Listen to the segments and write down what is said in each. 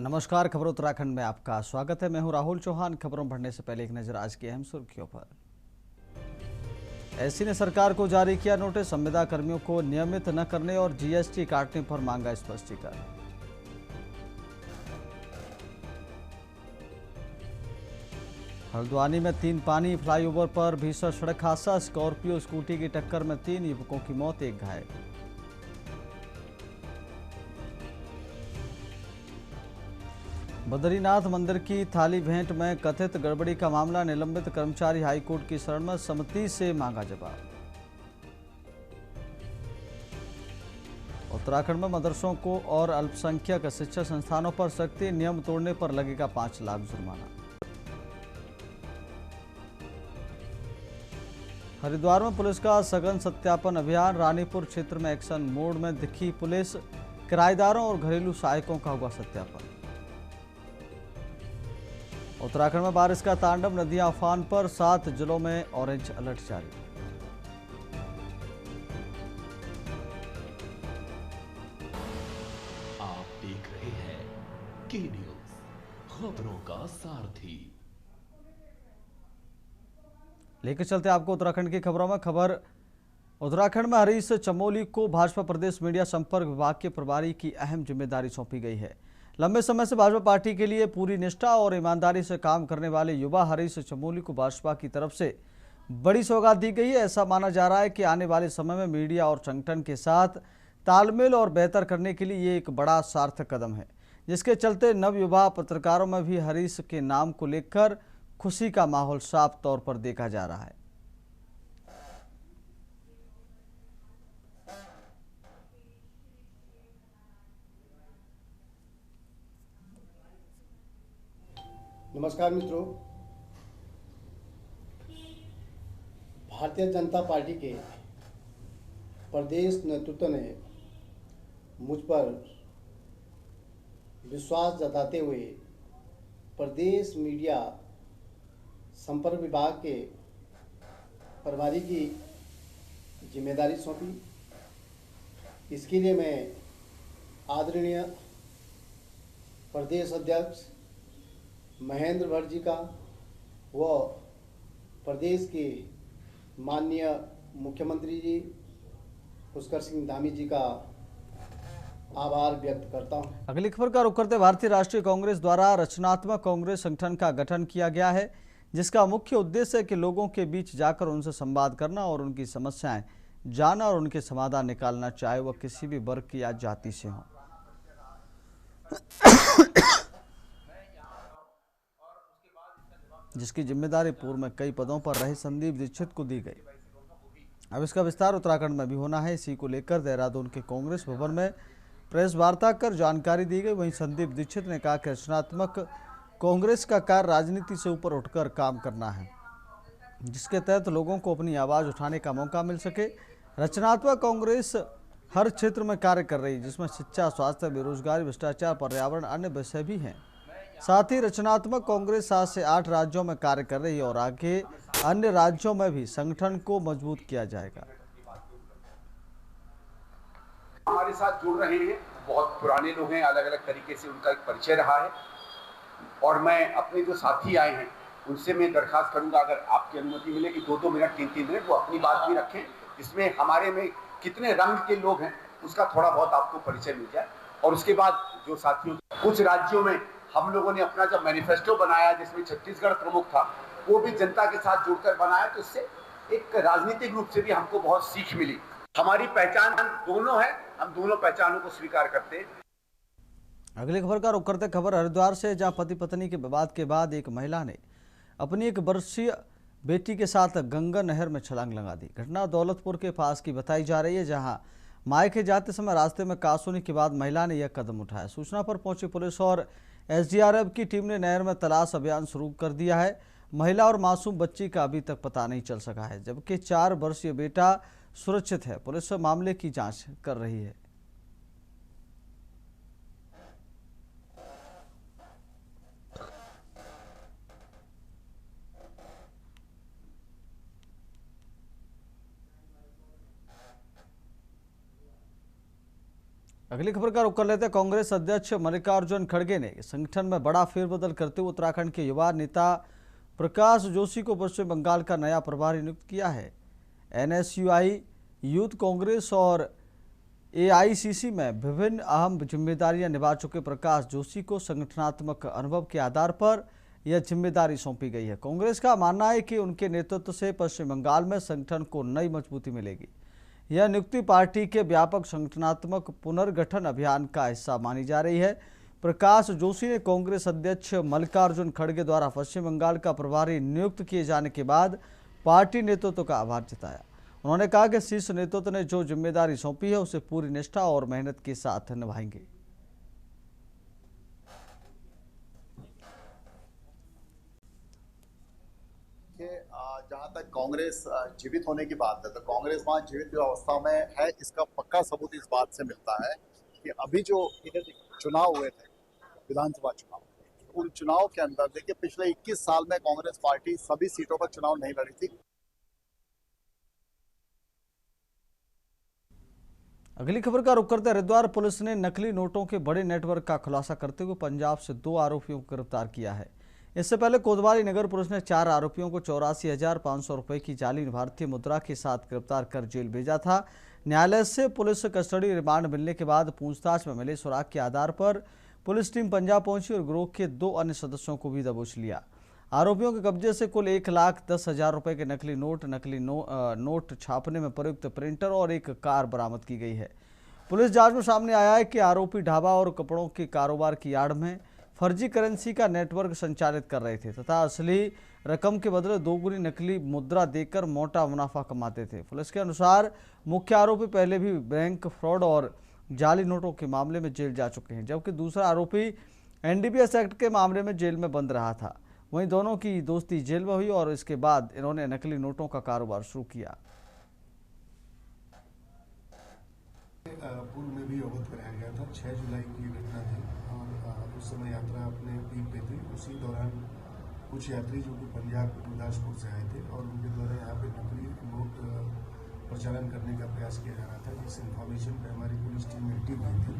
नमस्कार, खबर उत्तराखंड में आपका स्वागत है। मैं हूं राहुल चौहान। खबरों बढ़ने से पहले एक नजर आज की अहम सुर्खियों पर। एससी ने सरकार को जारी किया नोटिस, संविदा कर्मियों को नियमित न करने और जीएसटी काटने पर मांगा स्पष्टीकरण। हल्द्वानी में 3 पानी फ्लाईओवर पर भीषण सड़क हादसा, स्कॉर्पियो स्कूटी की टक्कर में 3 युवकों की मौत, 1 घायल। बद्रीनाथ मंदिर की थाली भेंट में कथित गड़बड़ी का मामला, निलंबित कर्मचारी हाईकोर्ट की शरण में, समिति से मांगा जवाब। उत्तराखंड में मदरसों को और अल्पसंख्यक शिक्षा संस्थानों पर सख्ती, नियम तोड़ने पर लगेगा 5 लाख जुर्माना। हरिद्वार में पुलिस का सघन सत्यापन अभियान, रानीपुर क्षेत्र में एक्शन मोड में दिखी पुलिस, किराएदारों और घरेलू सहायकों का हुआ सत्यापन। उत्तराखंड में बारिश का तांडव, नदियां उफान पर, 7 जिलों में ऑरेंज अलर्ट जारी। आप देख रहे हैं के न्यूज, खबरों का सारथी। लेकर चलते आपको उत्तराखंड की खबरों में। खबर उत्तराखंड में हरीश चमोली को भाजपा प्रदेश मीडिया संपर्क विभाग के प्रभारी की अहम जिम्मेदारी सौंपी गई है। लंबे समय से भाजपा पार्टी के लिए पूरी निष्ठा और ईमानदारी से काम करने वाले युवा हरीश चमोली को भाजपा की तरफ से बड़ी सौगात दी गई है। ऐसा माना जा रहा है कि आने वाले समय में मीडिया और संगठन के साथ तालमेल और बेहतर करने के लिए ये एक बड़ा सार्थक कदम है, जिसके चलते नवयुवा पत्रकारों में भी हरीश के नाम को लेकर खुशी का माहौल साफ तौर पर देखा जा रहा है। नमस्कार मित्रों, भारतीय जनता पार्टी के प्रदेश नेतृत्व ने मुझ पर विश्वास जताते हुए प्रदेश मीडिया संपर्क विभाग के प्रभारी की जिम्मेदारी सौंपी। इसके लिए मैं आदरणीय प्रदेश अध्यक्ष महेंद्र भट्ट जी का व प्रदेश के माननीय मुख्यमंत्री जी पुष्कर सिंह धामी जी का आभार व्यक्त करता हूं। अगली खबर का रुख करते, भारतीय राष्ट्रीय कांग्रेस द्वारा रचनात्मक कांग्रेस संगठन का गठन किया गया है, जिसका मुख्य उद्देश्य है कि लोगों के बीच जाकर उनसे संवाद करना और उनकी समस्याएं जानना और उनके समाधान निकालना, चाहे वह किसी भी वर्ग की या जाति से हो। जिसकी जिम्मेदारी पूर्व में कई पदों पर रहे संदीप दीक्षित को दी गई। अब इसका विस्तार उत्तराखंड में भी होना है। इसी को लेकर देहरादून के कांग्रेस भवन में प्रेस वार्ता कर जानकारी दी गई। वहीं संदीप दीक्षित ने कहा कि रचनात्मक कांग्रेस का कार्य राजनीति से ऊपर उठकर काम करना है, जिसके तहत लोगों को अपनी आवाज़ उठाने का मौका मिल सके। रचनात्मक कांग्रेस हर क्षेत्र में कार्य कर रही है, जिसमें शिक्षा, स्वास्थ्य, बेरोजगारी, भ्रष्टाचार, पर्यावरण, अन्य विषय भी हैं। साथ ही रचनात्मक कांग्रेस 7 से 8 राज्यों में कार्य कर रही है और आगे अन्य राज्यों में भी संगठन को मजबूत किया जाएगा। हमारे साथ जुड़ रहे हैं, बहुत पुराने लोग हैं, अलग अलग तरीके से उनका एक परिचय रहा है। और मैं अपने जो साथी आए हैं उनसे मैं दरखास्त करूंगा, अगर आपकी अनुमति मिले कि 2-2 मिनट 3-3 मिनट वो अपनी बात भी रखें, इसमें हमारे में कितने रंग के लोग हैं उसका थोड़ा बहुत आपको परिचय मिल जाए। और उसके बाद जो साथियों, कुछ राज्यों में हम लोगों ने अपना जब मैनिफेस्टो बनाया, जिसमें छत्तीसगढ़ प्रमुख था, वो भी जनता के साथ जुड़कर बनाया, तो इससे एक राजनीतिक रूप से भी हमको बहुत सीख मिली। हमारी पहचान दोनों है, हम दोनों पहचानों को स्वीकार करते हैं। अगली खबर का रुख करते, खबर हरिद्वार से, जहां पति पत्नी के विवाद के बाद एक महिला ने अपनी 1 वर्षीय बेटी के साथ गंगा नहर में छलांग लगा दी। घटना दौलतपुर के पास की बताई जा रही है, जहां मायके जाते समय रास्ते में कास होने के बाद महिला ने यह कदम उठाया। सूचना पर पहुंची पुलिस और एसडीआरएफ की टीम ने नहर में तलाश अभियान शुरू कर दिया है। महिला और मासूम बच्ची का अभी तक पता नहीं चल सका है, जबकि 4 वर्षीय बेटा सुरक्षित है। पुलिस मामले की जांच कर रही है। अगली खबर का रुख कर लेते हैं। कांग्रेस अध्यक्ष मल्लिकार्जुन खड़गे ने संगठन में बड़ा फेरबदल करते हुए उत्तराखंड के युवा नेता प्रकाश जोशी को पश्चिम बंगाल का नया प्रभारी नियुक्त किया है। एनएसयूआई, यूथ कांग्रेस और एआईसीसी में विभिन्न अहम जिम्मेदारियां निभा चुके प्रकाश जोशी को संगठनात्मक अनुभव के आधार पर यह जिम्मेदारी सौंपी गई है। कांग्रेस का मानना है कि उनके नेतृत्व से पश्चिम बंगाल में संगठन को नई मजबूती मिलेगी। यह नियुक्ति पार्टी के व्यापक संगठनात्मक पुनर्गठन अभियान का हिस्सा मानी जा रही है। प्रकाश जोशी ने कांग्रेस अध्यक्ष मल्लिकार्जुन खड़गे द्वारा पश्चिम बंगाल का प्रभारी नियुक्त किए जाने के बाद पार्टी नेतृत्व का आभार जताया। उन्होंने कहा कि शीर्ष नेतृत्व ने जो जिम्मेदारी सौंपी है उसे पूरी निष्ठा और मेहनत के साथ निभाएंगे। जहाँ तक कांग्रेस जीवित होने की बात है तो कांग्रेस वहाँ जीवित अवस्था में है, इसका पक्का सबूत इस बात से मिलता है कि अभी जो चुनाव हुए थे, विधानसभा चुनाव, उन चुनाव के अंदर देखिए पिछले 21 साल में कांग्रेस पार्टी सभी सीटों पर चुनाव नहीं लड़ी थी। अगली खबर का रुख करते हरिद्वार पुलिस ने नकली नोटों के बड़े नेटवर्क का खुलासा करते हुए पंजाब से 2 आरोपियों को गिरफ्तार किया है। इससे पहले कोतवाली नगर पुलिस ने 4 आरोपियों को 84,500 रुपए की जाली भारतीय मुद्रा के साथ गिरफ्तार कर जेल भेजा था। न्यायालय से पुलिस कस्टडी रिमांड मिलने के बाद पूछताछ में मिले सुराग के आधार पर पुलिस टीम पंजाब पहुंची और गिरोह के 2 अन्य सदस्यों को भी दबोच लिया। आरोपियों के कब्जे से कुल 1,10,000 रुपए के नकली नोट छापने में प्रयुक्त प्रिंटर और एक कार बरामद की गई है। पुलिस जांच में सामने आया है कि आरोपी ढाबा और कपड़ों के कारोबार की आड़ में फर्जी करेंसी का नेटवर्क संचालित कर रहे थे तथा असली रकम के बदले 2 गुनी नकली मुद्रा देकर मोटा मुनाफा कमाते थे। पुलिस के अनुसार मुख्य आरोपी पहले भी बैंक फ्रॉड और जाली नोटों के मामले में जेल जा चुके हैं, जबकि दूसरा आरोपी एनडीपीएस एक्ट के मामले में जेल में बंद रहा था। वहीं दोनों की दोस्ती जेल में हुई और इसके बाद इन्होंने नकली नोटों का कारोबार शुरू किया। पूर्व में भी अवगत कराया गया था। 6 जुलाई की घटना थी और उस समय यात्रा अपने पीक पे थी। उसी दौरान कुछ यात्री जो कि पंजाब गुरदासपुर से आए थे और उनके द्वारा यहाँ पे नकली नोट प्रचालन करने का प्रयास किया जा रहा था, जिस इन्फॉर्मेशन पे हमारी पुलिस टीम एक्टिव हुई थी।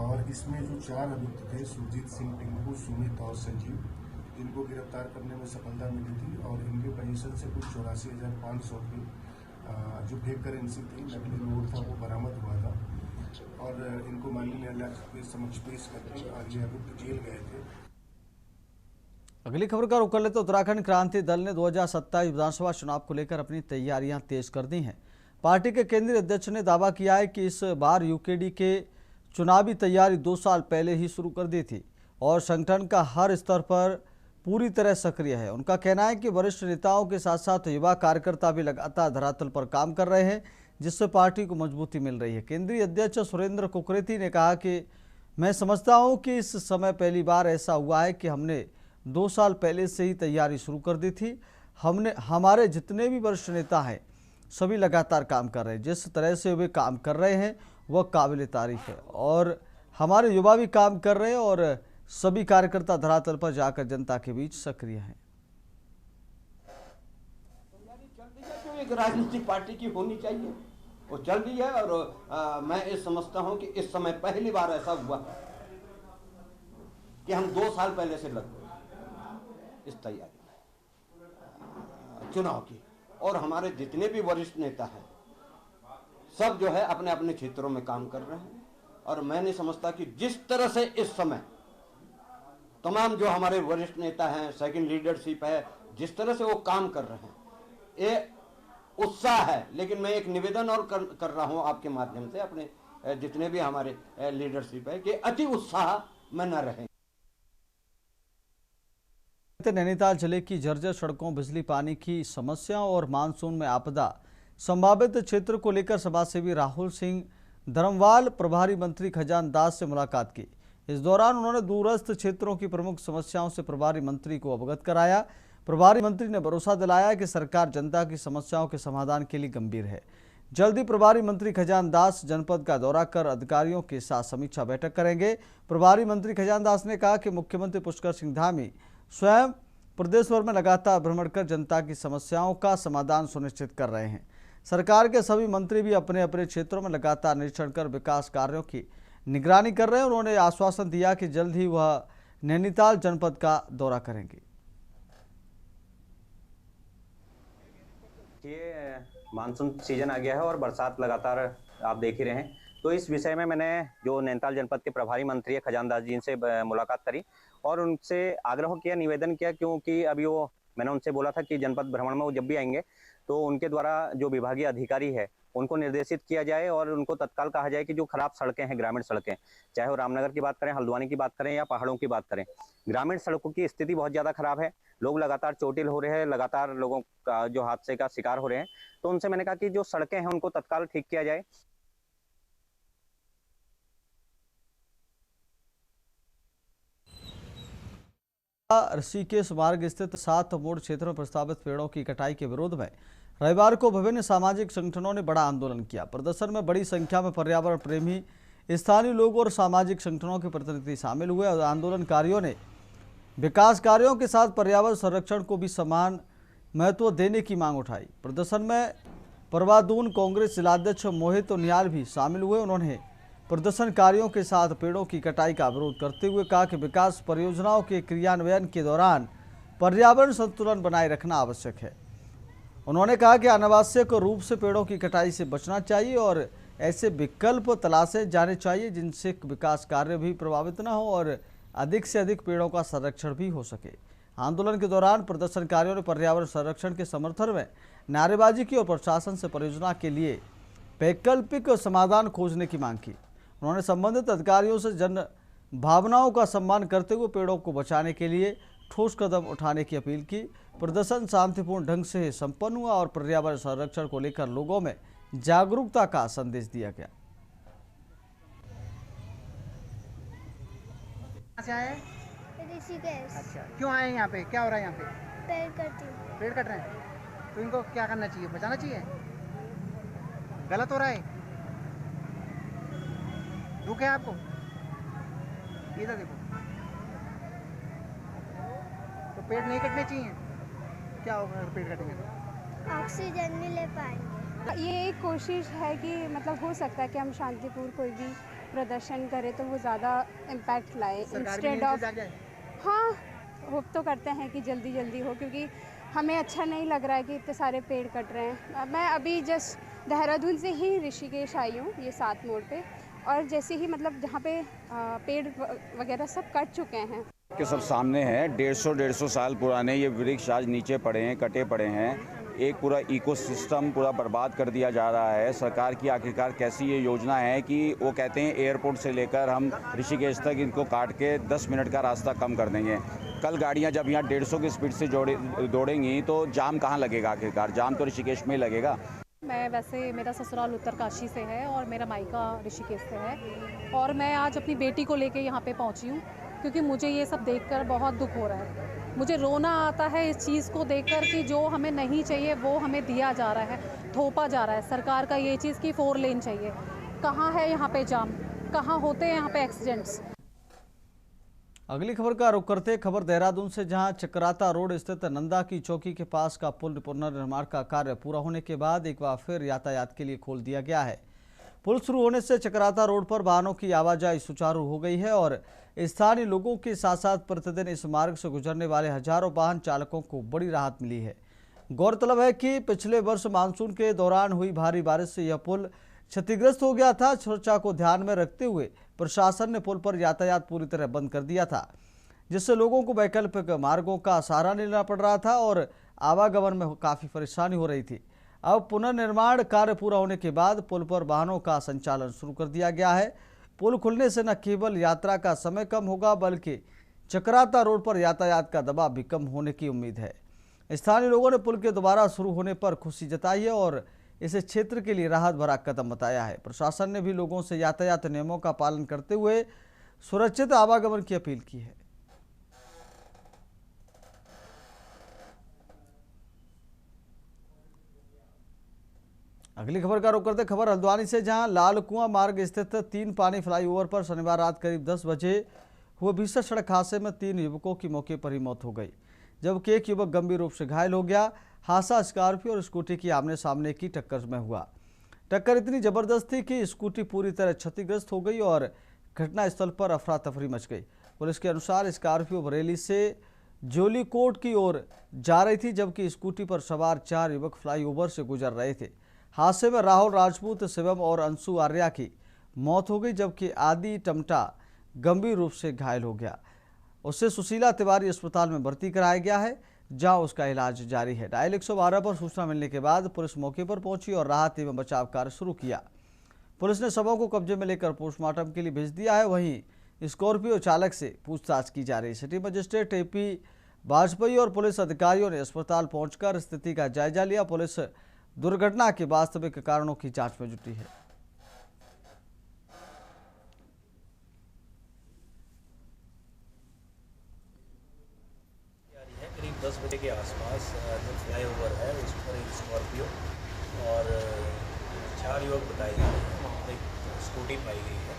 और इसमें जो 4 अभियुक्त थे, सुरजीत सिंह, टिंकू, सुमित और संजीव, इनको गिरफ्तार करने में सफलता मिली थी और इनके पोजीशन से कुछ 84,500 रुपये जो फेक करेंसी थी, नकली नोट था, वो बरामद हुआ था और इनको माननीय न्यायालय के समक्ष पेश करके और ये अभियुक्त जेल गए थे। अगली खबर का रुख कर लेते उत्तराखंड क्रांति दल ने 2027 विधानसभा चुनाव को लेकर अपनी तैयारियां तेज कर दी हैं। पार्टी के केंद्रीय अध्यक्ष ने दावा किया है कि इस बार यूकेडी के चुनावी तैयारी 2 साल पहले ही शुरू कर दी थी और संगठन का हर स्तर पर पूरी तरह सक्रिय है। उनका कहना है कि वरिष्ठ नेताओं के साथ साथ युवा कार्यकर्ता भी लगातार धरातल पर काम कर रहे हैं, जिससे पार्टी को मजबूती मिल रही है। केंद्रीय अध्यक्ष सुरेंद्र कुकरेती ने कहा कि मैं समझता हूं कि इस समय पहली बार ऐसा हुआ है कि हमने 2 साल पहले से ही तैयारी शुरू कर दी थी। हमारे जितने भी वरिष्ठ नेता हैं सभी लगातार काम कर रहे हैं। जिस तरह से वे काम कर रहे हैं वह काबिल तारीफ है और हमारे युवा भी काम कर रहे हैं और सभी कार्यकर्ता धरातल पर जाकर जनता के बीच सक्रिय हैं। जो एक राजनीतिक पार्टी की होनी चाहिए वो चल रही है और मैं ये समझता हूं कि इस समय पहली बार ऐसा हुआ कि हम 2 साल पहले से लग गए इस तैयारी में चुनाव की और हमारे जितने भी वरिष्ठ नेता हैं सब जो है अपने अपने क्षेत्रों में काम कर रहे हैं और मैं नहीं समझता कि जिस तरह से इस समय तमाम जो हमारे वरिष्ठ नेता हैं, सेकंड लीडरशिप है, जिस तरह से वो काम कर रहे हैं ये उत्साह है। लेकिन मैं एक निवेदन और कर रहा हूं आपके माध्यम से अपने जितने भी हमारे लीडरशिप है कि अति उत्साह में न रहें। नैनीताल जिले की जर्जर सड़कों, बिजली पानी की समस्याओं और मानसून में आपदा संभावित क्षेत्र को लेकर समाजसेवी राहुल सिंह धर्मवाल प्रभारी मंत्री खजान दास से मुलाकात की। इस दौरान उन्होंने दूरस्थ क्षेत्रों की प्रमुख समस्याओं से प्रभारी मंत्री को अवगत कराया। प्रभारी मंत्री ने भरोसा दिलाया कि सरकार जनता की समस्याओं के समाधान के लिए गंभीर है। जल्दी प्रभारी मंत्री खजान दास जनपद का दौरा कर अधिकारियों के साथ समीक्षा बैठक करेंगे। प्रभारी मंत्री खजान दास ने कहा कि मुख्यमंत्री पुष्कर सिंह धामी स्वयं प्रदेश भर में लगातार भ्रमण कर जनता की समस्याओं का समाधान सुनिश्चित कर रहे हैं। सरकार के सभी मंत्री भी अपने अपने क्षेत्रों में लगातार निरीक्षण कर विकास कार्यों की निगरानी कर रहे हैं। उन्होंने आश्वासन दिया कि जल्द ही वह नैनीताल जनपद का दौरा करेंगे। ये मानसून सीजन आ गया है और बरसात लगातार आप देख ही रहे हैं, तो इस विषय में मैंने जो नैनीताल जनपद के प्रभारी मंत्री है खजानदास जी से मुलाकात करी और उनसे आग्रह किया, निवेदन किया, क्योंकि अभी वो मैंने उनसे बोला था कि जनपद भ्रमण में वो जब भी आएंगे तो उनके द्वारा जो विभागीय अधिकारी है उनको निर्देशित किया जाए और उनको तत्काल कहा जाए कि जो खराब सड़कें हैं, ग्रामीण सड़कें, चाहे वो रामनगर की बात करें, हल्द्वानी की बात करें या पहाड़ों की बात करें, ग्रामीण सड़कों की स्थिति बहुत ज़्यादा खराब है। लोग लगातार चोटिल हो रहे हैं, लगातार लोगों का जो हादसे का शिकार हो रहे हैं। तो उनसे मैंने कहा कि जो सड़कें हैं उनको तत्काल ठीक किया जाए। ऋषिकेश मार्ग स्थित 7 मोड़ क्षेत्र में प्रस्तावित पेड़ों की कटाई के विरोध में रविवार को विभिन्न सामाजिक संगठनों ने बड़ा आंदोलन किया। प्रदर्शन में बड़ी संख्या में पर्यावरण प्रेमी, स्थानीय लोग और सामाजिक संगठनों के प्रतिनिधि शामिल हुए और आंदोलनकारियों ने विकास कार्यों के साथ पर्यावरण संरक्षण को भी समान महत्व देने की मांग उठाई। प्रदर्शन में परवादून कांग्रेस जिलाध्यक्ष मोहित नियाल भी शामिल हुए। उन्होंने प्रदर्शनकारियों के साथ पेड़ों की कटाई का विरोध करते हुए कहा कि विकास परियोजनाओं के क्रियान्वयन के दौरान पर्यावरण संतुलन बनाए रखना आवश्यक है। उन्होंने कहा कि अनावश्यक रूप से पेड़ों की कटाई से बचना चाहिए और ऐसे विकल्प तलाशे जाने चाहिए जिनसे विकास कार्य भी प्रभावित न हो और अधिक से अधिक पेड़ों का संरक्षण भी हो सके। आंदोलन के दौरान प्रदर्शनकारियों ने पर्यावरण संरक्षण के समर्थन में नारेबाजी की और प्रशासन से परियोजना के लिए वैकल्पिक समाधान खोजने की मांग की। उन्होंने संबंधित अधिकारियों से जन भावनाओं का सम्मान करते हुए पेड़ों को बचाने के लिए ठोस कदम उठाने की अपील की। प्रदर्शन शांतिपूर्ण ढंग से संपन्न हुआ और पर्यावरण संरक्षण को लेकर लोगों में जागरूकता का संदेश दिया गया। कहाँ से आए? ऋषिकेश। अच्छा, क्यों आए हैं यहाँ पे? क्या हो रहा है यहाँ पे? पेड़ कटती हूँ। पेड़ कट रहे हैं, तो इनको क्या करना चाहिए? बचाना चाहिए? गलत हो रहा है? दुख है आपको? इधर देखो, तो पेड़ नहीं कटने चाहिए। क्या होगा अगर पेड़ कटेंगे तो? ऑक्सीजन नहीं ले पाएंगे। ये एक कोशिश है कि मतलब हो सकता है कि हम शांतिपूर्ण कोई भी प्रदर्शन करें तो वो ज़्यादा इम्पैक्ट लाए इंस्टेड ऑफ। हाँ, होप तो करते हैं कि जल्दी जल्दी हो, क्योंकि हमें अच्छा नहीं लग रहा है कि इतने सारे पेड़ कट रहे हैं। मैं अभी जस्ट देहरादून से ही ऋषिकेश आई हूँ, ये 7 मोड़ पे, और जैसे ही मतलब जहाँ पे पेड़ वगैरह सब कट चुके हैं के सब सामने है। 150 साल पुराने ये वृक्ष आज नीचे पड़े हैं, कटे पड़े हैं। एक पूरा इकोसिस्टम पूरा बर्बाद कर दिया जा रहा है। सरकार की आखिरकार कैसी ये योजना है कि वो कहते हैं एयरपोर्ट से लेकर हम ऋषिकेश तक इनको काट के 10 मिनट का रास्ता कम कर देंगे। कल गाड़ियां जब यहाँ 150 की स्पीड से दौड़ेंगी तो जाम कहाँ लगेगा? आखिरकार जाम तो ऋषिकेश में ही लगेगा। मैं वैसे मेरा ससुराल उत्तरकाशी से है और मेरा मायका ऋषिकेश से है, और मैं आज अपनी बेटी को लेके यहाँ पे पहुँची हूँ क्योंकि मुझे ये सब देखकर बहुत दुख हो रहा है। मुझे रोना आता है इस चीज़ को देखकर कि जो हमें नहीं चाहिए वो हमें दिया जा रहा है, थोपा जा रहा है। सरकार का ये चीज़ कि 4 लेन चाहिए, कहाँ है यहाँ पे जाम, कहाँ होते हैं यहाँ पे एक्सीडेंट्स। अगली खबर का रुख करते खबर देहरादून से, जहां चक्राता रोड स्थित नंदा की चौकी के पास का पुल पुनर्निर्माण का कार्य पूरा होने के बाद एक बार फिर यातायात के लिए खोल दिया गया है। पुल शुरू होने से चक्राता रोड पर वाहनों की आवाजाही सुचारू हो गई है और स्थानीय लोगों के साथ साथ प्रतिदिन इस मार्ग से गुजरने वाले हजारों वाहन चालकों को बड़ी राहत मिली है। गौरतलब है कि पिछले वर्ष मानसून के दौरान हुई भारी बारिश से यह पुल क्षतिग्रस्त हो गया था। सुरक्षा को ध्यान में रखते हुए प्रशासन ने पुल पर यातायात पूरी तरह बंद कर दिया था, जिससे लोगों को वैकल्पिक मार्गों का सहारा लेना पड़ रहा था और आवागमन में काफ़ी परेशानी हो रही थी। अब पुनर्निर्माण कार्य पूरा होने के बाद पुल पर वाहनों का संचालन शुरू कर दिया गया है। पुल खुलने से न केवल यात्रा का समय कम होगा बल्कि चक्राता रोड पर यातायात का दबाव भी कम होने की उम्मीद है। स्थानीय लोगों ने पुल के दोबारा शुरू होने पर खुशी जताई है और इसे क्षेत्र के लिए राहत भरा कदम बताया है। प्रशासन ने भी लोगों से यातायात नियमों का पालन करते हुए सुरक्षित आवागमन की अपील की है। अगली खबर का रुख करते खबर हल्द्वानी से, जहां लाल कुआं मार्ग स्थित 3 पानी फ्लाईओवर पर शनिवार रात करीब 10 बजे हुए भीषण सड़क हादसे में 3 युवकों की मौके पर ही मौत हो गई, जबकि एक युवक गंभीर रूप से घायल हो गया। हादसा स्कॉर्पियो और स्कूटी की आमने सामने की टक्कर में हुआ। टक्कर इतनी जबरदस्त थी कि स्कूटी पूरी तरह क्षतिग्रस्त हो गई और घटनास्थल पर अफरा तफरी मच गई। पुलिस के अनुसार स्कॉर्पियो बरेली से जोलीकोट की ओर जा रही थी, जबकि स्कूटी पर सवार 4 युवक फ्लाईओवर से गुजर रहे थे। हादसे में राहुल राजपूत, शिवम और अंशु आर्या की मौत हो गई, जबकि आदि टमटा गंभीर रूप से घायल हो गया। उसे सुशीला तिवारी अस्पताल में भर्ती कराया गया है, जहां उसका इलाज जारी है। डायल 112 पर सूचना मिलने के बाद पुलिस मौके पर पहुंची और राहत एवं बचाव कार्य शुरू किया। पुलिस ने शवों को कब्जे में लेकर पोस्टमार्टम के लिए भेज दिया है। वहीं स्कॉर्पियो चालक से पूछताछ की जा रही है। सिटी मजिस्ट्रेट AP वाजपेयी और पुलिस अधिकारियों ने अस्पताल पहुंचकर स्थिति का जायजा लिया। पुलिस दुर्घटना के वास्तविक कारणों की जांच में जुटी है। करीब 10 बजे के आसपास जो फ्लाईओवर है उस पर एक स्कॉर्पियो और 4 युवक बताए जा रहे हैं, वहाँ पर एक स्कूटी पाई गई है।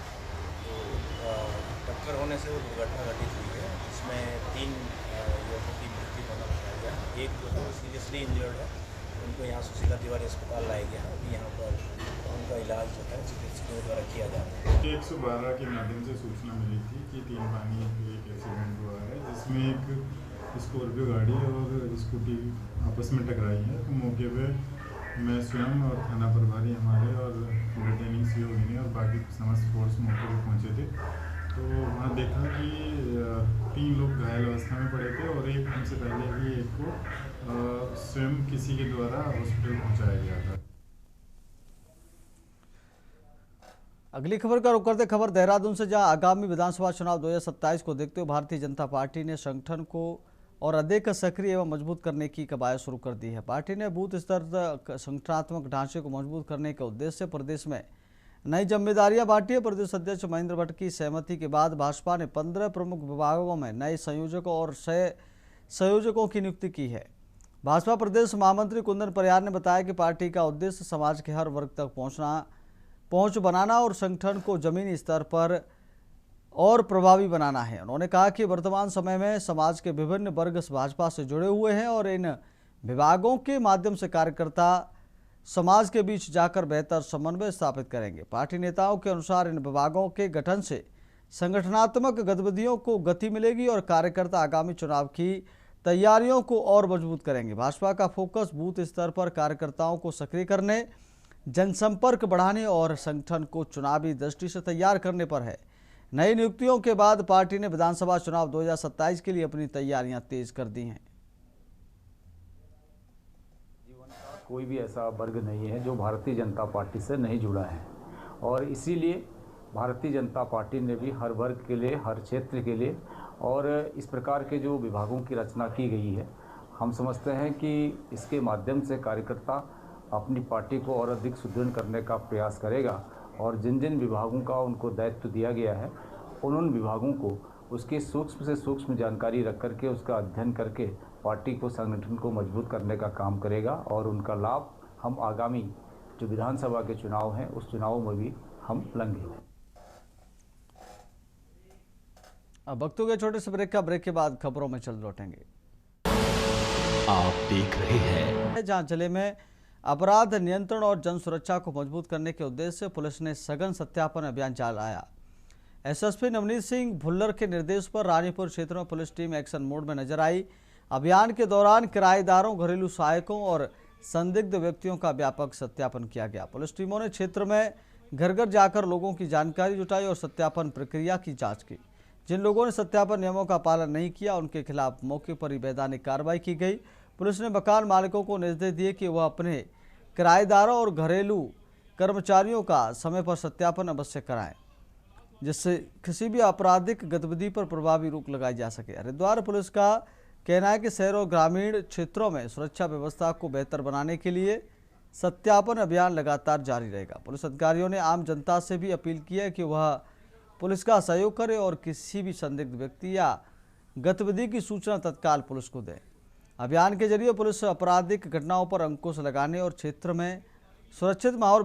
तो टक्कर होने से वो दुर्घटना घटित हुई है। इसमें 3 युवकों की मृत्यु होना बताया गया। एक जो है सीरियसली इंजर्ड है, उनको यहाँ सुशीला तिवारी अस्पताल लाया गया है। अभी यहाँ पर उनका इलाज जो है चिकित्सकों द्वारा किया जा रहा है। 112 के माध्यम से सूचना मिली थी कि 3 पानी एक एक्सीडेंट हुआ है, जिसमें एक स्कॉर्पियो गाड़ी और स्कूटी आपस में टकराई है। तो मौके पे मैं स्वयं और थाना प्रभारी हमारे और रिटर्निंग CO ने और बाकी समस्त फोर्स मौके पे पहुंचे थे। तो वहाँ देखा कि 3 लोग घायल अवस्था में पड़े थे और एक हमसे पहले ही एक को स्वयं किसी के द्वारा हॉस्पिटल पहुँचाया गया था। अगली खबर का रुख करते खबर देहरादून से, जहां आगामी विधानसभा चुनाव 2027 को देखते हुए भारतीय जनता पार्टी ने संगठन को और अधिक सक्रिय एवं मजबूत करने की कवायद शुरू कर दी है। पार्टी ने बूथ स्तर तक संगठनात्मक ढांचे को मजबूत करने के उद्देश्य से प्रदेश में नई जिम्मेदारियां बांटी है। प्रदेश अध्यक्ष महेंद्र भट्ट की सहमति के बाद भाजपा ने 15 प्रमुख विभागों में नए संयोजकों और संयोजकों की नियुक्ति की है। भाजपा प्रदेश महामंत्री कुंदन परियार ने बताया कि पार्टी का उद्देश्य समाज के हर वर्ग तक पहुंच बनाना और संगठन को जमीनी स्तर पर और प्रभावी बनाना है। उन्होंने कहा कि वर्तमान समय में समाज के विभिन्न वर्ग भाजपा से जुड़े हुए हैं और इन विभागों के माध्यम से कार्यकर्ता समाज के बीच जाकर बेहतर समन्वय स्थापित करेंगे। पार्टी नेताओं के अनुसार इन विभागों के गठन से संगठनात्मक गतिविधियों को गति मिलेगी और कार्यकर्ता आगामी चुनाव की तैयारियों को और मजबूत करेंगे। भाजपा का फोकस बूथ स्तर पर कार्यकर्ताओं को सक्रिय करने, जनसंपर्क बढ़ाने और संगठन को चुनावी दृष्टि से तैयार करने पर है। नई नियुक्तियों के बाद पार्टी ने विधानसभा चुनाव 2027 के लिए अपनी तैयारियां तेज कर दी हैं। जीवन का कोई भी ऐसा वर्ग नहीं है जो भारतीय जनता पार्टी से नहीं जुड़ा है और इसीलिए भारतीय जनता पार्टी ने भी हर वर्ग के लिए, हर क्षेत्र के लिए और इस प्रकार के जो विभागों की रचना की गई है, हम समझते हैं कि इसके माध्यम से कार्यकर्ता अपनी पार्टी को और अधिक सुदृढ़ करने का प्रयास करेगा और जिन जिन विभागों का उनको दायित्व दिया गया है उन विभागों को उसकी सूक्ष्म से सूक्ष्म जानकारी रख करके उसका अध्ययन करके पार्टी को, संगठन को मजबूत करने का काम करेगा और उनका लाभ हम आगामी जो विधानसभा के चुनाव हैं उस चुनाव में भी हम लेंगे। अब वक्त हो गया छोटे से ब्रेक का। ब्रेक के बाद खबरों में चल लौटेंगे। आप देख रहे हैं जहां जिले में अपराध नियंत्रण और जन सुरक्षा को मजबूत करने के उद्देश्य से पुलिस ने सघन सत्यापन अभियान चलाया। SSP नवनीत सिंह भुल्लर के निर्देश पर रानीपुर क्षेत्र में पुलिस टीम एक्शन मोड में नजर आई। अभियान के दौरान किराएदारों, घरेलू सहायकों और संदिग्ध व्यक्तियों का व्यापक सत्यापन किया गया। पुलिस टीमों ने क्षेत्र में घर घर जाकर लोगों की जानकारी जुटाई और सत्यापन प्रक्रिया की जाँच की। जिन लोगों ने सत्यापन नियमों का पालन नहीं किया उनके खिलाफ मौके पर ही वैधानिक कार्रवाई की गई। पुलिस ने मकान मालिकों को निर्देश दिए कि वह अपने किराएदारों और घरेलू कर्मचारियों का समय पर सत्यापन अवश्य कराएं, जिससे किसी भी आपराधिक गतिविधि पर प्रभावी रोक लगाई जा सके। हरिद्वार पुलिस का कहना है कि शहर और ग्रामीण क्षेत्रों में सुरक्षा व्यवस्था को बेहतर बनाने के लिए सत्यापन अभियान लगातार जारी रहेगा। पुलिस अधिकारियों ने आम जनता से भी अपील की है कि वह पुलिस का सहयोग करे और किसी भी संदिग्ध व्यक्ति या गतिविधि की सूचना तत्काल पुलिस को दें। अभियान के जरिए पुलिस आपराधिक घटनाओं पर अंकुश लगाने और क्षेत्र में सुरक्षित माहौल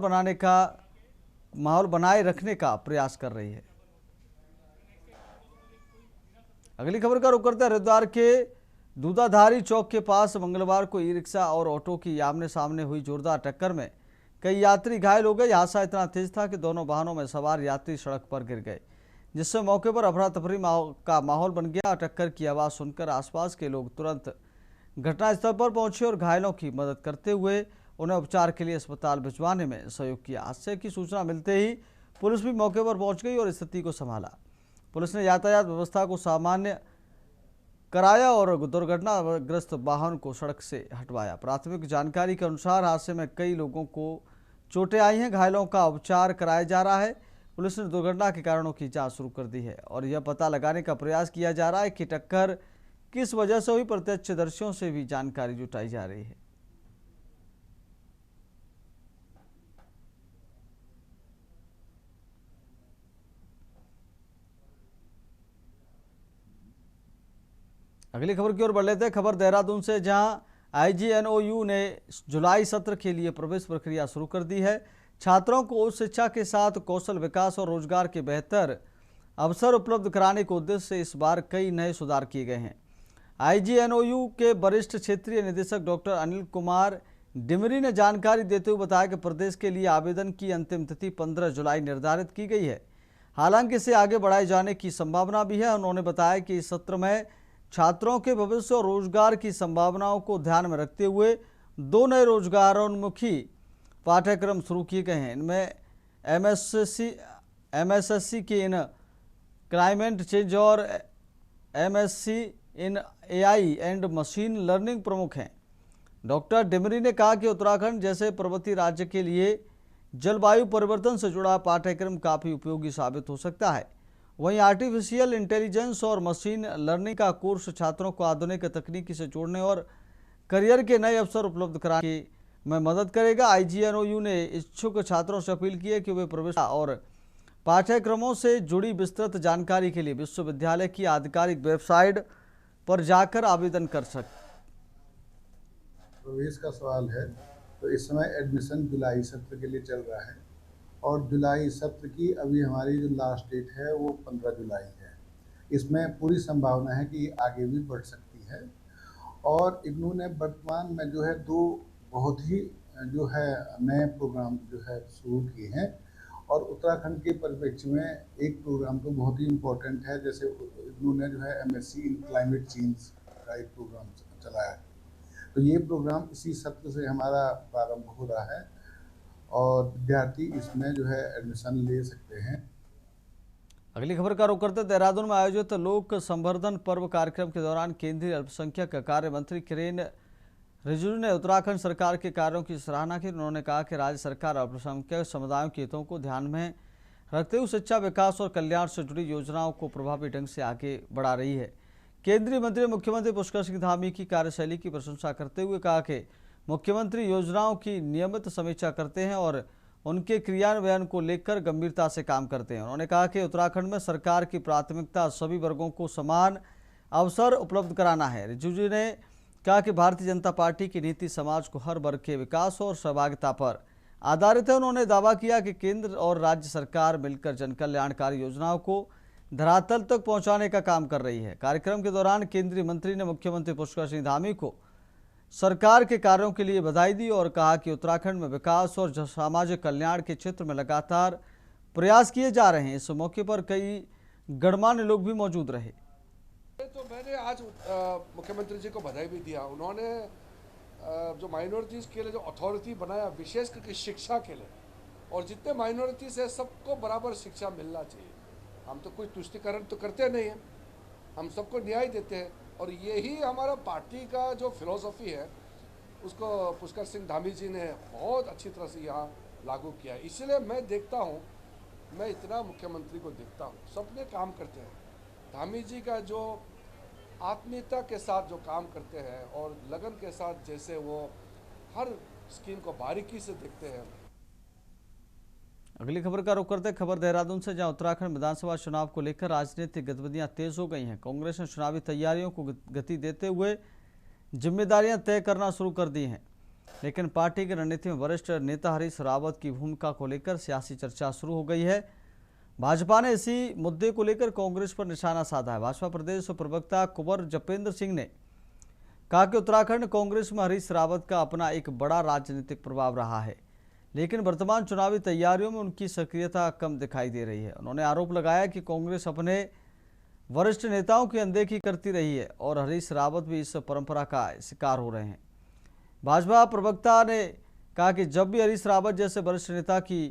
बनाए रखने का प्रयास कर रही है। अगली खबर का रुख करते हैं हरिद्वार के दूधाधारी चौक के पास मंगलवार को ई रिक्शा और ऑटो की आमने सामने हुई जोरदार टक्कर में कई यात्री घायल हो गए। हादसा इतना तेज था कि दोनों वाहनों में सवार यात्री सड़क पर गिर गए। जिससे मौके पर अफरा तफरी का माहौल बन गया। टक्कर की आवाज़ सुनकर आसपास के लोग तुरंत घटनास्थल पर पहुंचे और घायलों की मदद करते हुए उन्हें उपचार के लिए अस्पताल भिजवाने में सहयोग किया। हादसे की सूचना मिलते ही पुलिस भी मौके पर पहुंच गई और स्थिति को संभाला। पुलिस ने यातायात व्यवस्था को सामान्य कराया और दुर्घटनाग्रस्त वाहन को सड़क से हटवाया। प्राथमिक जानकारी के अनुसार हादसे में कई लोगों को चोटें आई हैं। घायलों का उपचार कराया जा रहा है। पुलिस ने दुर्घटना के कारणों की जांच शुरू कर दी है और यह पता लगाने का प्रयास किया जा रहा है कि टक्कर किस वजह से हुई। प्रत्यक्षदर्शियों से भी जानकारी जुटाई जा रही है। अगली खबर की ओर बढ़ लेते हैं। खबर देहरादून से, जहां IGNOU ने जुलाई सत्र के लिए प्रवेश प्रक्रिया शुरू कर दी है। छात्रों को उच्च शिक्षा के साथ कौशल विकास और रोजगार के बेहतर अवसर उपलब्ध कराने के उद्देश्य से इस बार कई नए सुधार किए गए हैं। IGNOU के वरिष्ठ क्षेत्रीय निदेशक डॉक्टर अनिल कुमार डिमरी ने जानकारी देते हुए बताया कि प्रदेश के लिए आवेदन की अंतिम तिथि 15 जुलाई निर्धारित की गई है। हालांकि इसे आगे बढ़ाए जाने की संभावना भी है। उन्होंने बताया कि इस सत्र में छात्रों के भविष्य और रोजगार की संभावनाओं को ध्यान में रखते हुए 2 नए रोजगारोन्मुखी पाठ्यक्रम शुरू किए गए हैं। इनमें MSSC के इन क्लाइमेट चेंज और MSc in AI and machine learning प्रमुख हैं। डॉक्टर डिमरी ने कहा कि उत्तराखंड जैसे पर्वतीय राज्य के लिए जलवायु परिवर्तन से जुड़ा पाठ्यक्रम काफ़ी उपयोगी साबित हो सकता है। वहीं आर्टिफिशियल इंटेलिजेंस और मशीन लर्निंग का कोर्स छात्रों को आधुनिक तकनीकी से जोड़ने और करियर के नए अवसर उपलब्ध कराने में मदद करेगा। IGNOU ने इच्छुक छात्रों से अपील की है कि वे प्रवेश और पाठ्यक्रमों से जुड़ी विस्तृत जानकारी के लिए विश्वविद्यालय की आधिकारिक वेबसाइट पर जाकर आवेदन कर सकते। प्रवेश का सवाल है तो इस समय एडमिशन जुलाई सत्र के लिए चल रहा है और जुलाई सत्र की अभी हमारी जो लास्ट डेट है वो 15 जुलाई है। इसमें पूरी संभावना है कि आगे भी बढ़ सकती है। और इग्नू ने वर्तमान में जो है 2 बहुत ही जो है नए प्रोग्राम जो है शुरू किए हैं और उत्तराखंड के परिप्रेक्ष्य में एक प्रोग्राम तो बहुत ही इम्पोर्टेंट है। जैसे इग्नू ने जो है MSc इन क्लाइमेट चेंज का एक प्रोग्राम चलाया है, तो ये प्रोग्राम इसी सत्र से हमारा प्रारंभ हो रहा है और विद्यार्थी इसमें जो है एडमिशन ले सकते हैं। अगली खबर का रुख करते देहरादून में आयोजित लोक संवर्धन पर्व कार्यक्रम के दौरान केंद्रीय अल्पसंख्यक कार्य मंत्री किरेन रिजिजू ने उत्तराखंड सरकार के कार्यों की सराहना की। उन्होंने कहा कि राज्य सरकार अल्पसंख्यक समुदायों के हितों को ध्यान में रखते हुए शिक्षा, विकास और कल्याण से जुड़ी योजनाओं को प्रभावी ढंग से आगे बढ़ा रही है। केंद्रीय मंत्री ने मुख्यमंत्री पुष्कर सिंह धामी की कार्यशैली की प्रशंसा करते हुए कहा कि मुख्यमंत्री योजनाओं की नियमित समीक्षा करते हैं और उनके क्रियान्वयन को लेकर गंभीरता से काम करते हैं। उन्होंने कहा कि उत्तराखंड में सरकार की प्राथमिकता सभी वर्गों को समान अवसर उपलब्ध कराना है। रिजिजू ने कहा कि भारतीय जनता पार्टी की नीति समाज को हर वर्ग के विकास और सहभागिता पर आधारित है। उन्होंने दावा किया कि केंद्र और राज्य सरकार मिलकर जनकल्याणकारी योजनाओं को धरातल तक पहुंचाने का काम कर रही है। कार्यक्रम के दौरान केंद्रीय मंत्री ने मुख्यमंत्री पुष्कर सिंह धामी को सरकार के कार्यों के लिए बधाई दी और कहा कि उत्तराखंड में विकास और सामाजिक कल्याण के क्षेत्र में लगातार प्रयास किए जा रहे हैं। इस मौके पर कई गणमान्य लोग भी मौजूद रहे। तो मैंने आज मुख्यमंत्री जी को बधाई भी दिया। उन्होंने जो माइनॉरिटीज़ के लिए जो अथॉरिटी बनाया, विशेष करके शिक्षा के लिए, और जितने माइनॉरिटीज़ है सबको बराबर शिक्षा मिलना चाहिए। हम तो कोई तुष्टिकरण तो करते नहीं हैं, हम सबको न्याय देते हैं और यही हमारा पार्टी का जो फिलॉसफी है उसको पुष्कर सिंह धामी जी ने बहुत अच्छी तरह से यहाँ लागू किया है। इसलिए मैं देखता हूँ, मैं इतना मुख्यमंत्री को देखता हूँ, सबने काम करते हैं। धामी जी का जो आत्मीयता के साथ जो काम करते हैं और लगन के साथ जैसे वो हर स्कीम को बारीकी से देखते हैं। अगली खबर का रुख करते खबर देहरादून से, जहां उत्तराखंड विधानसभा चुनाव को लेकर राजनीतिक गतिविधियां तेज हो गई हैं। कांग्रेस ने चुनावी तैयारियों को गति देते हुए जिम्मेदारियां तय करना शुरू कर दी हैं, लेकिन पार्टी की रणनीति में वरिष्ठ नेता हरीश रावत की भूमिका को लेकर सियासी चर्चा शुरू हो गई है। भाजपा ने इसी मुद्दे को लेकर कांग्रेस पर निशाना साधा है। भाजपा प्रदेश प्रवक्ता कुंवर जपेंद्र सिंह ने कहा कि उत्तराखंड कांग्रेस में हरीश रावत का अपना एक बड़ा राजनीतिक प्रभाव रहा है। लेकिन वर्तमान चुनावी तैयारियों में उनकी सक्रियता कम दिखाई दे रही है। उन्होंने आरोप लगाया कि कांग्रेस अपने वरिष्ठ नेताओं की अनदेखी करती रही है और हरीश रावत भी इस परंपरा का शिकार हो रहे हैं। भाजपा प्रवक्ता ने कहा कि जब भी हरीश रावत जैसे वरिष्ठ नेता की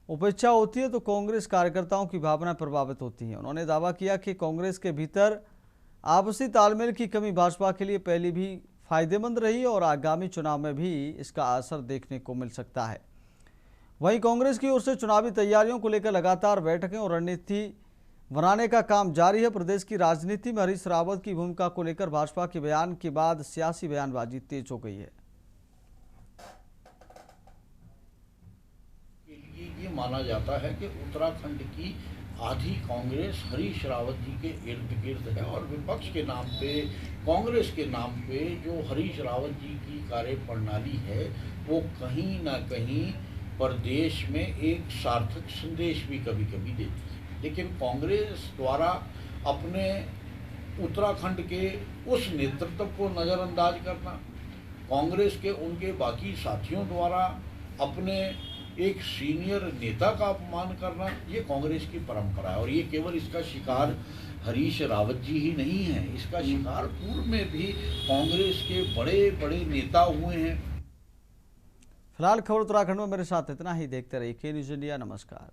उपेक्षा होती है तो कांग्रेस कार्यकर्ताओं की भावना प्रभावित होती है। उन्होंने दावा किया कि कांग्रेस के भीतर आपसी तालमेल की कमी भाजपा के लिए पहले भी फायदेमंद रही और आगामी चुनाव में भी इसका असर देखने को मिल सकता है। वहीं कांग्रेस की ओर से चुनावी तैयारियों को लेकर लगातार बैठकें और रणनीति बनाने का काम जारी है। प्रदेश की राजनीति में हरीश रावत की भूमिका को लेकर भाजपा के बयान के बाद सियासी बयानबाजी तेज हो गई है। ये माना जाता है कि उत्तराखंड की आधी कांग्रेस हरीश रावत जी के इर्द गिर्द है और विपक्ष के नाम पे, कांग्रेस के नाम पे जो हरीश रावत जी की कार्यप्रणाली है वो कहीं ना कहीं प्रदेश में एक सार्थक संदेश भी कभी कभी देती है। लेकिन कांग्रेस द्वारा अपने उत्तराखंड के उस नेतृत्व को नज़रअंदाज करना, कांग्रेस के उनके बाकी साथियों द्वारा अपने एक सीनियर नेता का अपमान करना, ये कांग्रेस की परंपरा है। और ये केवल इसका शिकार हरीश रावत जी ही नहीं है, इसका शिकार पूर्व में भी कांग्रेस के बड़े बड़े नेता हुए हैं। फिलहाल खबर उत्तराखंड में मेरे साथ इतना ही। देखते रहिए के न्यूज़ इंडिया। नमस्कार।